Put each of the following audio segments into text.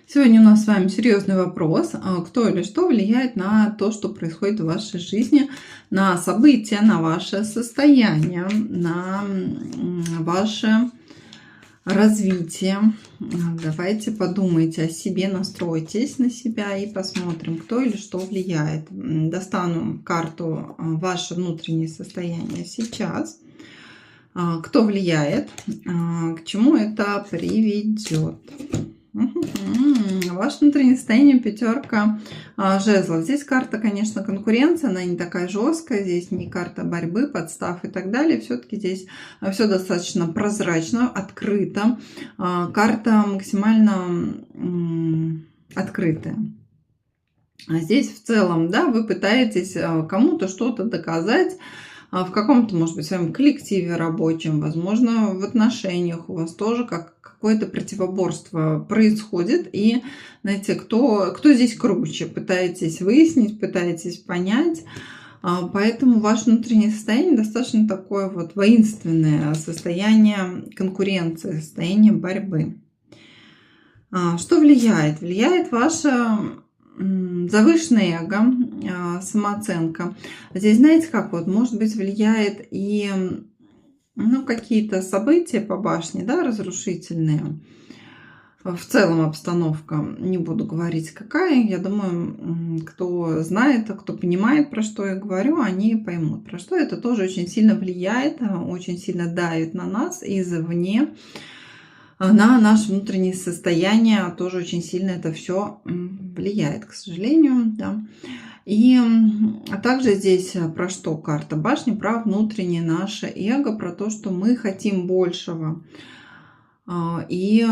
Сегодня у нас с вами серьезный вопрос. Кто или что влияет на то, что происходит в вашей жизни, на события, на ваше состояние, на ваше развитие? Давайте подумайте о себе, настройтесь на себя и посмотрим, кто или что влияет. Достану карту «Ваше внутреннее состояние сейчас». Кто влияет, к чему это приведет? Ваше внутреннее состояние, пятерка жезлов. Здесь карта, конечно, конкуренция, она не такая жесткая, здесь не карта борьбы, подстав и так далее. Все-таки здесь все достаточно прозрачно, открыто. Карта максимально открытая. А здесь в целом, да, вы пытаетесь кому-то что-то доказать, в каком-то, может быть, своем коллективе рабочем, возможно, в отношениях у вас тоже какое-то противоборство происходит. И, знаете, кто здесь круче, пытаетесь выяснить, пытаетесь понять. Поэтому ваше внутреннее состояние достаточно такое вот воинственное, состояние конкуренции, состояние борьбы. Что влияет? Влияет ваше завышенное эго, самооценка. Здесь, знаете, как вот, может быть, влияет и какие-то события по башне, да, разрушительные. В целом обстановка, не буду говорить какая, я думаю, кто знает, кто понимает, про что я говорю, они поймут, про что это тоже очень сильно влияет, очень сильно давит на нас извне. На наше внутреннее состояние тоже очень сильно это все влияет, к сожалению, да. А также здесь про что карта башни? Про внутреннее наше эго, про то, что мы хотим большего. И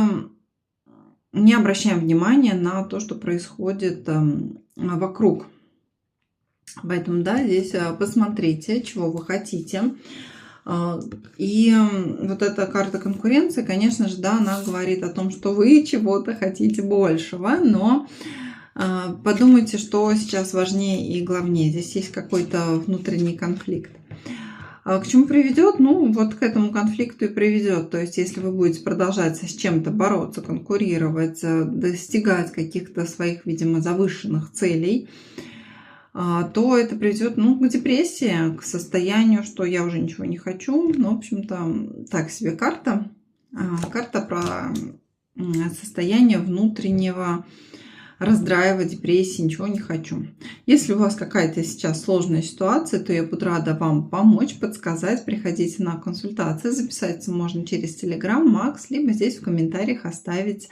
не обращаем внимания на то, что происходит вокруг. Поэтому, да, здесь посмотрите, чего вы хотите. И вот эта карта конкуренции, конечно же, да, она говорит о том, что вы чего-то хотите большего, но подумайте, что сейчас важнее и главнее. Здесь есть какой-то внутренний конфликт. К чему приведет? Ну, вот к этому конфликту и приведет. То есть, если вы будете продолжать с чем-то бороться, конкурировать, достигать каких-то своих, видимо, завышенных целей, то это приведет, к депрессии, к состоянию, что я уже ничего не хочу. Ну, в общем-то, так себе карта. Карта про состояние внутреннего раздрайва, депрессии, ничего не хочу. Если у вас какая-то сейчас сложная ситуация, то я буду рада вам помочь, подсказать. Приходите на консультации. Записаться можно через Telegram, Макс, либо здесь в комментариях оставить